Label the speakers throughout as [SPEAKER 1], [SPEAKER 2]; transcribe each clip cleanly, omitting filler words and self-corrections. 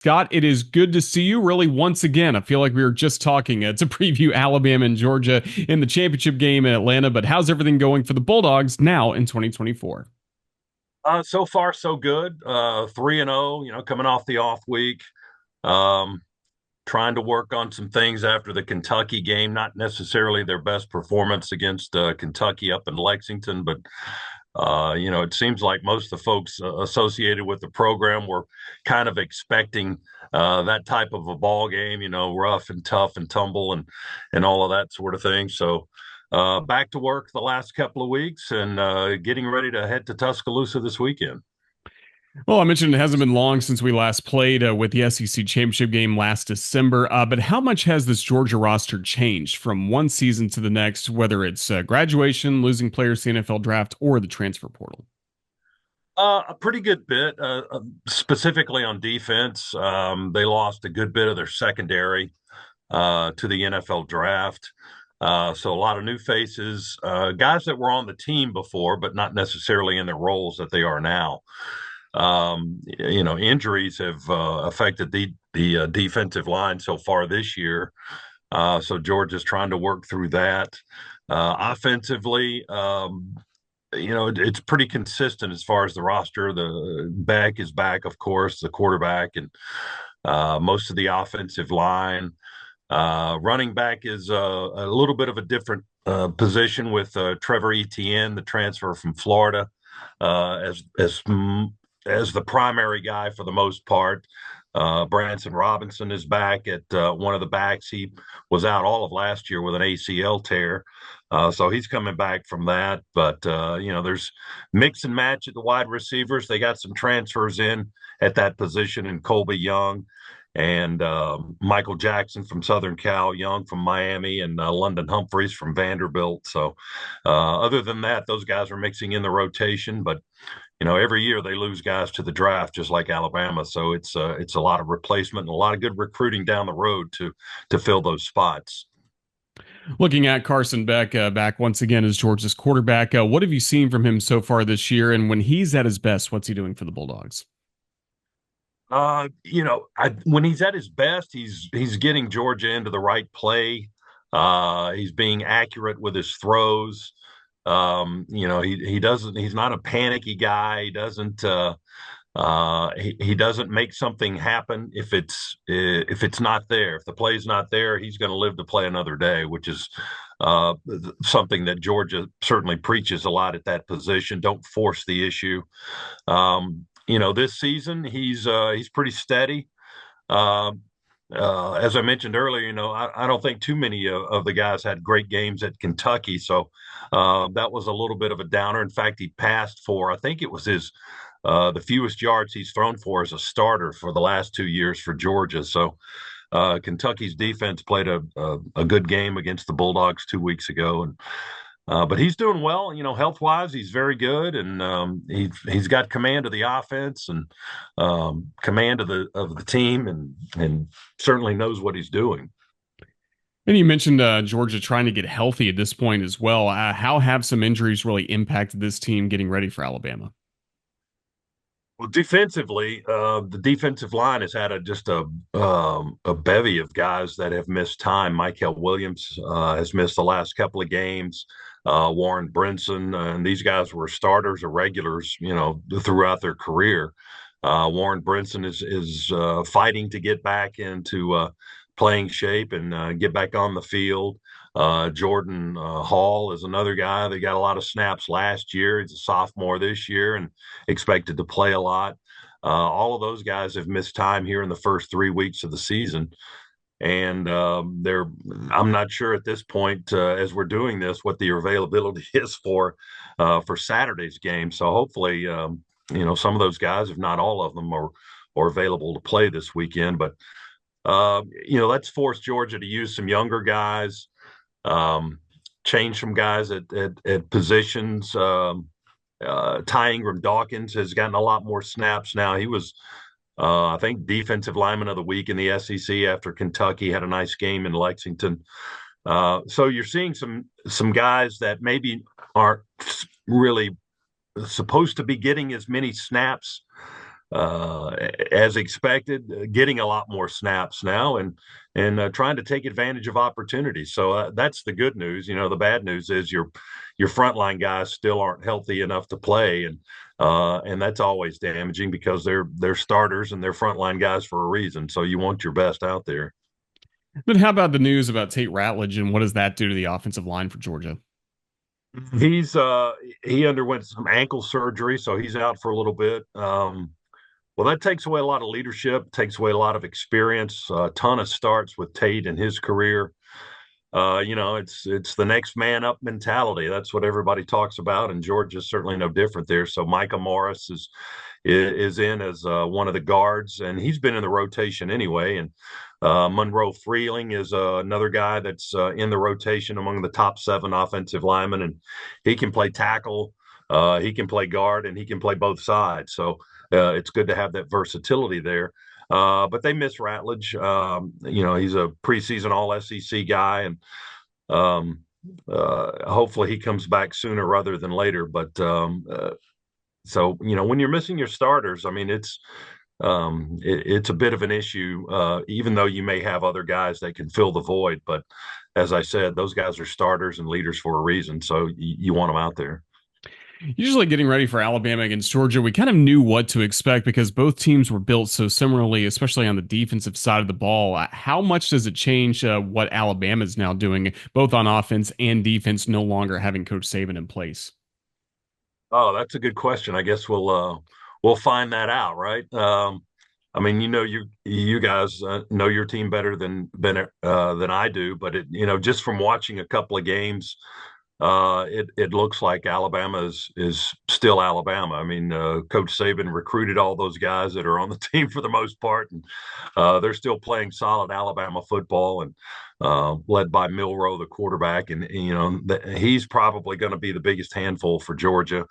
[SPEAKER 1] Scott, it is good to see you really once again. I feel like we were just talking to preview Alabama and Georgia in the championship game in Atlanta, but how's everything going for the Bulldogs now in 2024?
[SPEAKER 2] So far, so good. 3-0, coming off the off week. Um, Trying to work on some things after the Kentucky game. Not necessarily their best performance against Kentucky up in Lexington, but it seems like most of the folks associated with the program were kind of expecting that type of a ball game. Rough and tough and tumble and all of that sort of thing. So. Back to work the last couple of weeks and getting ready to head to Tuscaloosa this weekend.
[SPEAKER 1] Well, I mentioned it hasn't been long since we last played with the SEC championship game last December, but how much has this Georgia roster changed from one season to the next, whether it's graduation, losing players to the NFL draft, or the transfer portal?
[SPEAKER 2] A pretty good bit, specifically on defense. They lost a good bit of their secondary to the NFL draft. So a lot of new faces, guys that were on the team before, but not necessarily in the roles that they are now. Injuries have affected the defensive line so far this year. So Georgia's trying to work through that. Offensively, it's pretty consistent as far as the roster. The back is back, of course, the quarterback and most of the offensive line. Running back is a little bit of a different position with Trevor Etienne, the transfer from Florida, as the primary guy for the most part. Branson Robinson is back at one of the backs. He was out all of last year with an ACL tear. So he's coming back from that. But, there's mix and match at the wide receivers. They got some transfers in at that position in Colby Young and Michael Jackson from Southern Cal, Young from Miami, and London Humphreys from Vanderbilt. So other than that, those guys are mixing in the rotation. But every year they lose guys to the draft, just like Alabama. So it's a lot of replacement and a lot of good recruiting down the road to fill those spots.
[SPEAKER 1] Looking at Carson Beck back once again as Georgia's quarterback, what have you seen from him so far this year? And when he's at his best, what's he doing for the Bulldogs?
[SPEAKER 2] When he's at his best, he's getting Georgia into the right play. He's being accurate with his throws. He doesn't. He's not a panicky guy. He doesn't. He doesn't make something happen if it's not there. If the play's not there, he's going to live to play another day, which is uh, something that Georgia certainly preaches a lot at that position. Don't force the issue. This season he's pretty steady. Um, as I mentioned earlier, I don't think too many of the guys had great games at Kentucky, so that was a little bit of a downer. In fact, he passed for, I think it was the fewest yards he's thrown for as a starter for the last 2 years for Georgia. So Kentucky's defense played a good game against the Bulldogs 2 weeks ago, and but he's doing well. Health wise, he's very good, and he's got command of the offense and command of the team, and certainly knows what he's doing.
[SPEAKER 1] And you mentioned Georgia trying to get healthy at this point as well. How have some injuries really impacted this team getting ready for Alabama?
[SPEAKER 2] Well, defensively, the defensive line has had just a bevy of guys that have missed time. Michael Williams has missed the last couple of games. Warren Brinson, and these guys were starters or regulars, throughout their career. Warren Brinson is fighting to get back into playing shape and get back on the field. Jordan Hall is another guy that got a lot of snaps last year. He's a sophomore this year and expected to play a lot. All of those guys have missed time here in the first 3 weeks of the season. And I'm not sure at this point, as we're doing this, what the availability is for Saturday's game. So hopefully, some of those guys, if not all of them, are available to play this weekend. But let's force Georgia to use some younger guys, um, change some guys at positions. Ty Ingram Dawkins has gotten a lot more snaps now. He was, I think, defensive lineman of the week in the SEC after Kentucky had a nice game in Lexington. So you're seeing some guys that maybe aren't really supposed to be getting as many snaps uh, as expected, getting a lot more snaps now and trying to take advantage of opportunities. So that's the good news. The bad news is your frontline guys still aren't healthy enough to play, and that's always damaging because they're starters and they're frontline guys for a reason. So you want your best out there.
[SPEAKER 1] Then how about the news about Tate Ratledge and what does that do to the offensive line for Georgia?
[SPEAKER 2] He's he underwent some ankle surgery, so he's out for a little bit. Well, that takes away a lot of leadership, takes away a lot of experience, a ton of starts with Tate in his career. It's the next man up mentality. That's what everybody talks about, and Georgia's certainly no different there. So Micah Morris is in as one of the guards, and he's been in the rotation anyway. And Monroe Freeling is another guy that's in the rotation among the top 7 offensive linemen, and he can play tackle, he can play guard, and he can play both sides. So it's good to have that versatility there. But they miss Ratledge. He's a preseason All SEC guy, and um, hopefully he comes back sooner rather than later. But so when you're missing your starters, I mean it's a bit of an issue, even though you may have other guys that can fill the void. But as I said, those guys are starters and leaders for a reason. So you want them out there.
[SPEAKER 1] Usually, getting ready for Alabama against Georgia, we kind of knew what to expect because both teams were built so similarly, especially on the defensive side of the ball. How much does it change what Alabama is now doing, both on offense and defense, no longer having Coach Saban in place?
[SPEAKER 2] Oh, that's a good question. I guess we'll find that out, right? I mean, you guys know your team better than I do, but just from watching a couple of games, it looks like Alabama is still Alabama. I mean, Coach Saban recruited all those guys that are on the team for the most part, and they're still playing solid Alabama football, and led by Milroe, the quarterback, and he's probably going to be the biggest handful for Georgia.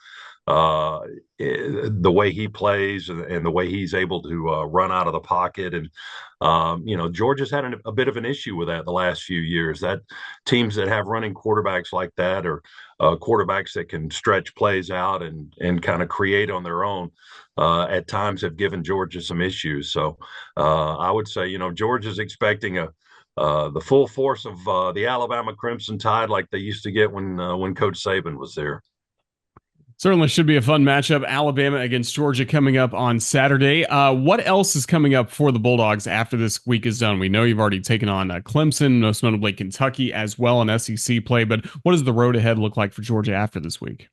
[SPEAKER 2] Uh, the way he plays and the way he's able to run out of the pocket, and Georgia's had a bit of an issue with that the last few years. That teams that have running quarterbacks like that, or quarterbacks that can stretch plays out and kind of create on their own, at times have given Georgia some issues. So I would say, Georgia's expecting the full force of the Alabama Crimson Tide like they used to get when Coach Saban was there.
[SPEAKER 1] Certainly should be a fun matchup. Alabama against Georgia coming up on Saturday. What else is coming up for the Bulldogs after this week is done? We know you've already taken on Clemson, most notably Kentucky as well in SEC play, but what does the road ahead look like for Georgia after this week?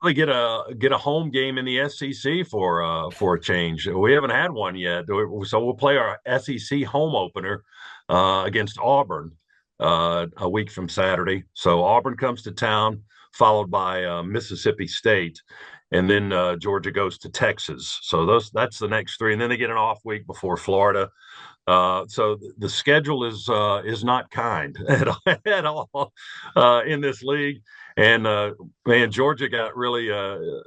[SPEAKER 2] We get a home game in the SEC for a change. We haven't had one yet, so we'll play our SEC home opener against Auburn a week from Saturday. So Auburn comes to town, followed by Mississippi State, and then Georgia goes to Texas. So that's the next 3, and then they get an off week before Florida. So the schedule is not kind at all in this league. And man, Georgia got really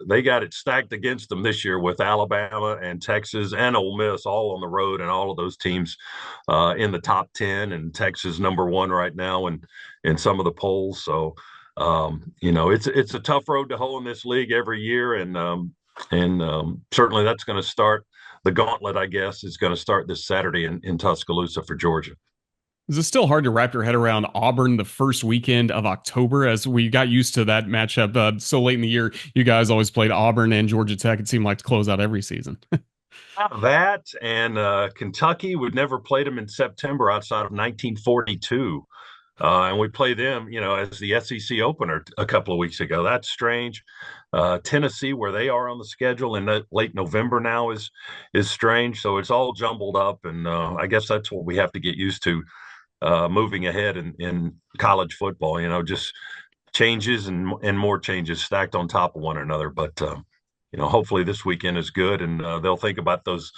[SPEAKER 2] they got it stacked against them this year with Alabama and Texas and Ole Miss all on the road, and all of those teams in the top 10, and Texas number 1 right now in some of the polls. So it's a tough road to hoe in this league every year, and certainly that's going to start the gauntlet, I guess, is going to start this Saturday in Tuscaloosa for Georgia.
[SPEAKER 1] Is it still hard to wrap your head around Auburn the first weekend of October, as we got used to that matchup so late in the year? You guys always played Auburn and Georgia Tech. It seemed like to close out every season.
[SPEAKER 2] That and Kentucky, we've never played them in September outside of 1942. And we play them, as the SEC opener a couple of weeks ago. That's strange. Tennessee, where they are on the schedule in late November now, is strange. So it's all jumbled up, and I guess that's what we have to get used to moving ahead in college football. Just changes and more changes stacked on top of one another. But hopefully this weekend is good, and they'll think about those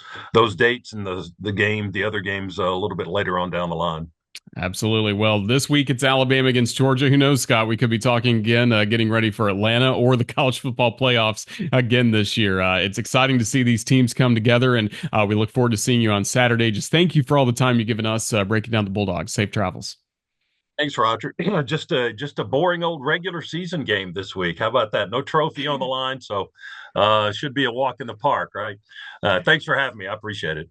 [SPEAKER 2] dates and the other games a little bit later on down the line.
[SPEAKER 1] Absolutely. Well, this week it's Alabama against Georgia. Who knows, Scott? We could be talking again, getting ready for Atlanta or the college football playoffs again this year. It's exciting to see these teams come together, and we look forward to seeing you on Saturday. Just thank you for all the time you've given us breaking down the Bulldogs. Safe travels.
[SPEAKER 2] Thanks, Roger. Just a boring old regular season game this week. How about that? No trophy on the line, so should be a walk in the park, right? Thanks for having me. I appreciate it.